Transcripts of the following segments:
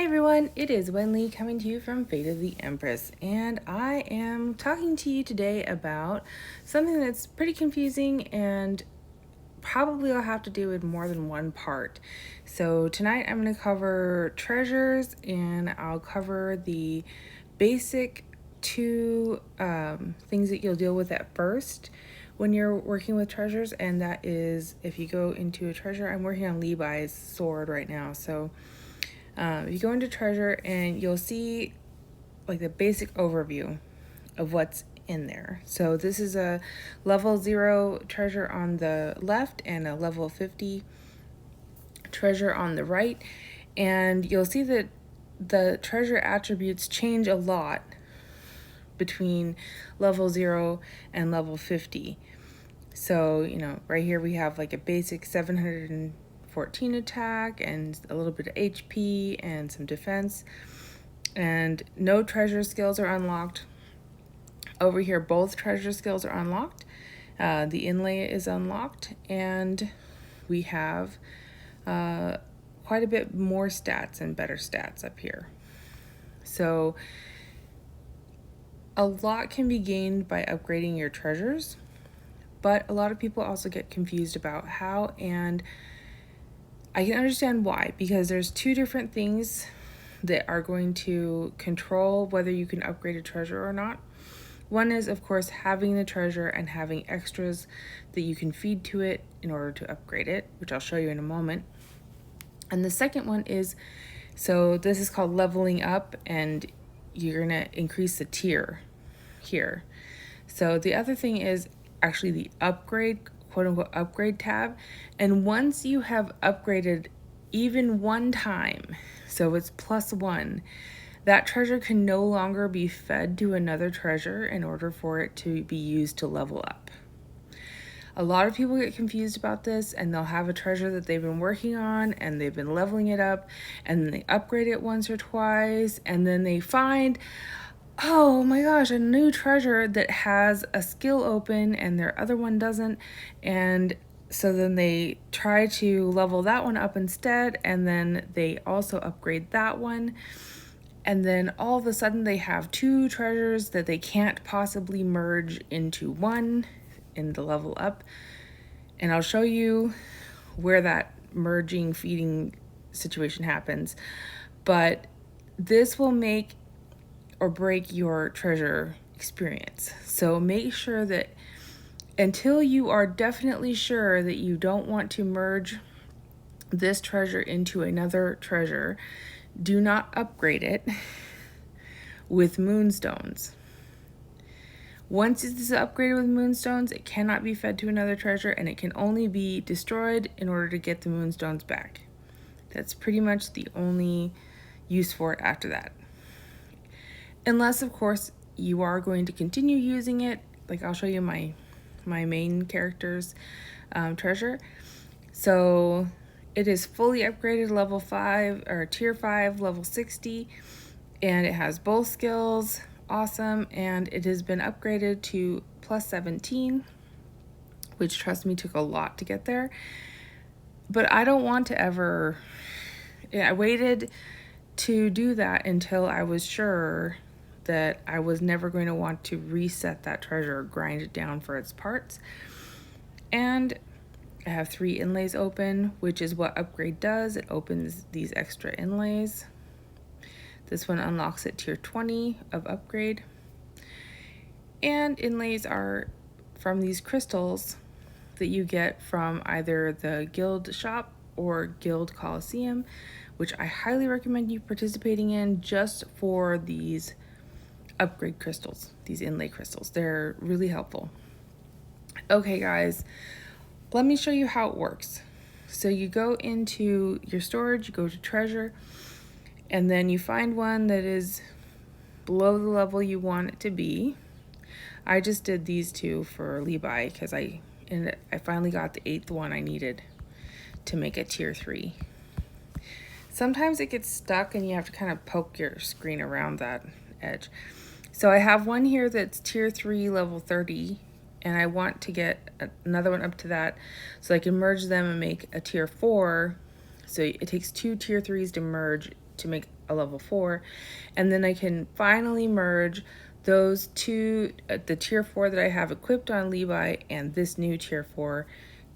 Hi everyone, it is Wenli coming to you from Fate of the Empress, and I am talking to you today about something that's pretty confusing and probably I'll have to do in more than one part. So tonight I'm going to cover treasures, and I'll cover the basic two things that you'll deal with at first when you're working with treasures, and that is if you go into a treasure. I'm working on Levi's sword right now, so you go into treasure and you'll see like the basic overview of what's in there. So this is a level 0 treasure on the left and a level 50 treasure on the right. And you'll see that the treasure attributes change a lot between level 0 and level 50. So, right here we have like a basic 714 attack and a little bit of HP and some defense. And no treasure skills are unlocked. Over here, both treasure skills are unlocked. The inlay is unlocked, and we have quite a bit more stats and better stats up here. So a lot can be gained by upgrading your treasures, but a lot of people also get confused about how, and I can understand why, because there's two different things that are going to control whether you can upgrade a treasure or not. One is, of course, having the treasure and having extras that you can feed to it in order to upgrade it, which I'll show you in a moment. And the second one is, so this is called leveling up, and you're going to increase the tier here. So the other thing is actually the upgrade, quote unquote, upgrade tab. And once you have upgraded even one time, so it's +1, that treasure can no longer be fed to another treasure in order for it to be used to level up. A lot of people get confused about this, and they'll have a treasure that they've been working on and they've been leveling it up, and then they upgrade it once or twice, and then they find, oh my gosh, a new treasure that has a skill open and their other one doesn't. And so then they try to level that one up instead, and then they also upgrade that one. And then all of a sudden they have two treasures that they can't possibly merge into one in the level up. And I'll show you where that merging, feeding situation happens. But this will make or break your treasure experience. So make sure that until you are definitely sure that you don't want to merge this treasure into another treasure, do not upgrade it with moonstones. Once it is upgraded with moonstones, it cannot be fed to another treasure, and it can only be destroyed in order to get the moonstones back. That's pretty much the only use for it after that. Unless, of course, you are going to continue using it. Like I'll show you my main character's treasure. So it is fully upgraded level 5 or tier 5, level 60, and it has both skills. Awesome. And it has been upgraded to +17, which, trust me, took a lot to get there. But I don't want to ever, I waited to do that until I was sure that I was never going to want to reset that treasure or grind it down for its parts. And I have 3 inlays open, which is what upgrade does. It opens these extra inlays. This one unlocks at tier 20 of upgrade. And inlays are from these crystals that you get from either the guild shop or guild coliseum, which I highly recommend you participating in just for these upgrade crystals, these inlay crystals. They're really helpful. Okay, guys, let me show you how it works. So you go into your storage, you go to treasure, and then you find one that is below the level you want it to be. I just did these two for Levi because I finally got the 8th one I needed to make a tier 3. Sometimes it gets stuck and you have to kind of poke your screen around that edge. So I have one here that's tier 3, level 30, and I want to get another one up to that so I can merge them and make a tier 4. So it takes 2 tier 3s to merge to make a level 4. And then I can finally merge those two, the tier 4 that I have equipped on Levi and this new tier 4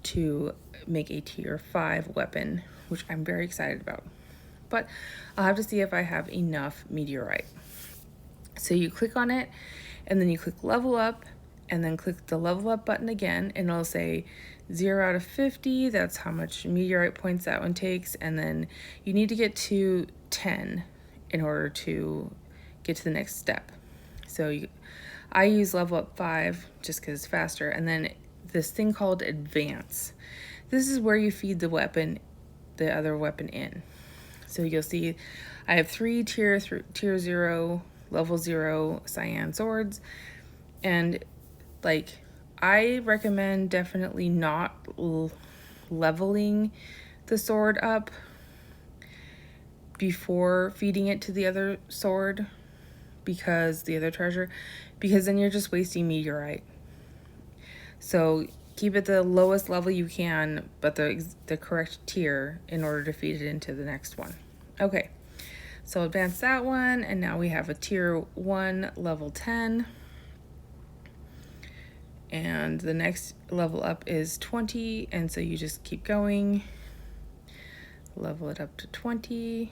to make a tier 5 weapon, which I'm very excited about. But I'll have to see if I have enough meteorite. So you click on it and then you click level up and then click the level up button again, and it'll say 0 out of 50. That's how much meteorite points that one takes. And then you need to get to 10 in order to get to the next step. So I use level up 5 just because it's faster. And then this thing called advance. This is where you feed the weapon, the other weapon in. So you'll see I have 3 tier 0, level 0 cyan swords. And like, I recommend definitely not leveling the sword up before feeding it to the other sword, because the other treasure, because then you're just wasting meteorite. So keep it the lowest level you can, but the correct tier in order to feed it into the next one. Okay, so advance that one, and now we have a tier 1 level 10. And the next level up is 20, and so you just keep going, level it up to 20,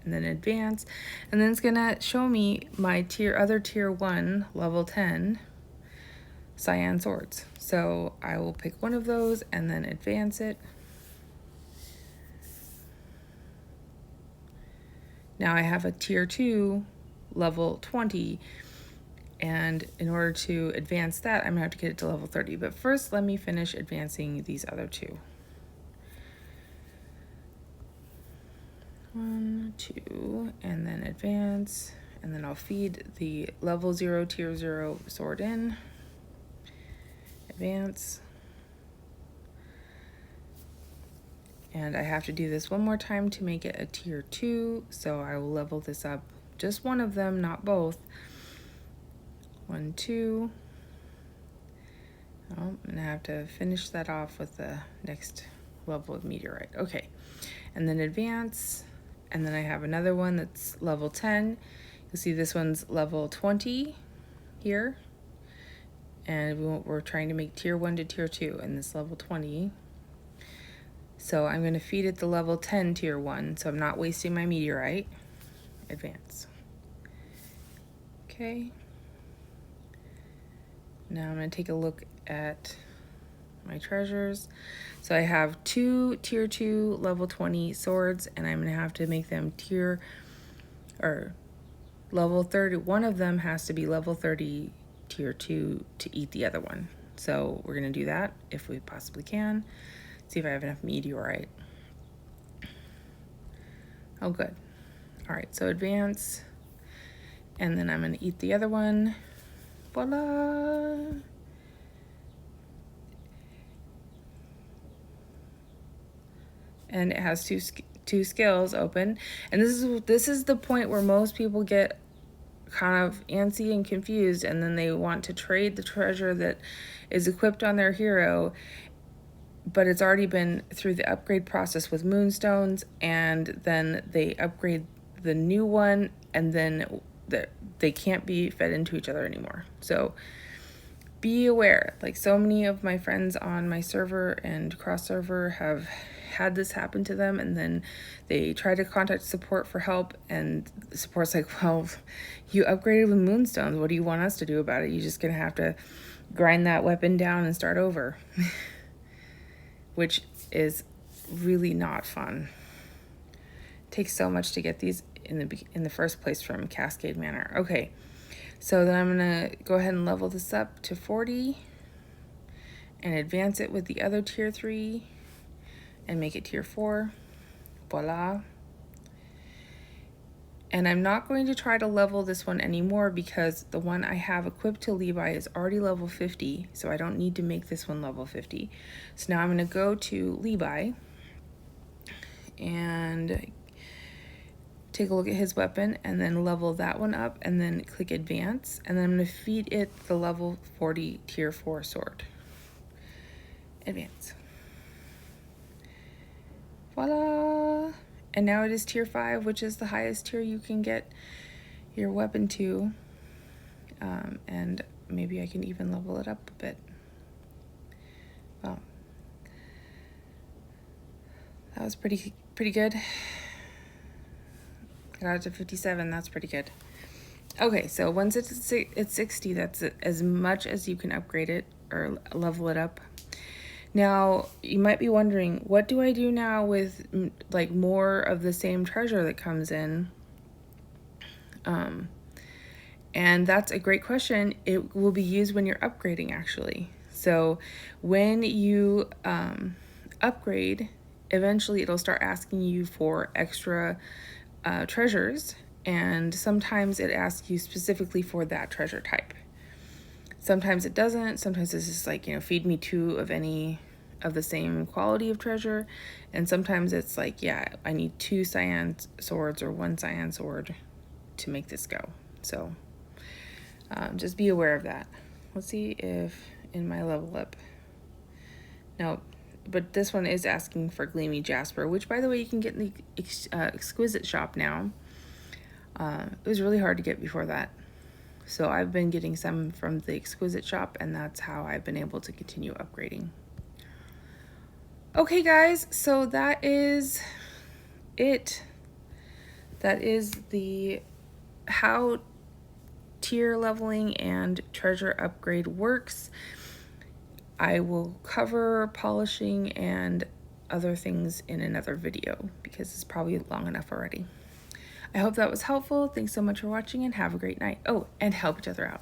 and then advance, and then it's gonna show me my other tier 1 level 10 cyan swords. So I will pick one of those and then advance it. Now I have a tier 2 level 20, and in order to advance that, I'm gonna have to get it to level 30. But first, let me finish advancing these other two. 1, 2, and then advance, and then I'll feed the level 0 tier 0 sword in. Advance. And I have to do this one more time to make it a tier 2, so I will level this up, just one of them, not both. 1, 2. Oh, I'm gonna have to finish that off with the next level of meteorite. Okay, and then advance, and then I have another one that's level 10. You'll see this one's level 20 here, and we're trying to make tier 1 to tier 2 in this level 20. So I'm gonna feed it the level 10 tier 1, so I'm not wasting my meteorite. Advance. Okay. Now I'm going to take a look at my treasures. So I have 2 tier 2 level 20 swords, and I'm going to have to make them level 30. One of them has to be level 30 tier 2 to eat the other one. So we're going to do that if we possibly can. See if I have enough meteorite. Oh, good. All right, so advance, and then I'm going to eat the other one. Voila! And it has two skills open, and this is the point where most people get kind of antsy and confused, and then they want to trade the treasure that is equipped on their hero, but it's already been through the upgrade process with moonstones, and then they upgrade the new one, and then they can't be fed into each other anymore. So be aware. Like, so many of my friends on my server and cross server have had this happen to them, and then they try to contact support for help, and the support's like, well, you upgraded with moonstones, what do you want us to do about it? You're just gonna have to grind that weapon down and start over. Which is really not fun. It takes so much to get these in the first place from Cascade Manor. Okay, so then I'm gonna go ahead and level this up to 40 and advance it with the other tier 3 and make it tier 4. Voila. And I'm not going to try to level this one anymore because the one I have equipped to Levi is already level 50, so I don't need to make this one level 50. So now I'm going to go to Levi and take a look at his weapon and then level that one up and then click advance, and then I'm going to feed it the level 40 tier 4 sword. Advance. Voila! and now it is tier 5, which is the highest tier you can get your weapon to. And maybe I can even level it up a bit. Well, that was pretty good. I got it to 57. That's pretty good. Okay, so once it's 60, that's as much as you can upgrade it or level it up. Now, you might be wondering, what do I do now with like more of the same treasure that comes in? And that's a great question. It will be used when you're upgrading, actually. So when you upgrade, eventually it'll start asking you for extra treasures, and sometimes it asks you specifically for that treasure type. Sometimes it doesn't. Sometimes it's just like, feed me 2 of any of the same quality of treasure. And sometimes it's like, yeah, I need 2 cyan swords or 1 cyan sword to make this go. So just be aware of that. Let's see if in my level up. No, but this one is asking for Gleamy Jasper, which, by the way, you can get in the Exquisite shop now. It was really hard to get before that. So I've been getting some from the Exquisite shop, and that's how I've been able to continue upgrading. Okay, guys, so that is it. That is the how tier leveling and treasure upgrade works. I will cover polishing and other things in another video because it's probably long enough already. I hope that was helpful. Thanks so much for watching and have a great night. Oh, and help each other out.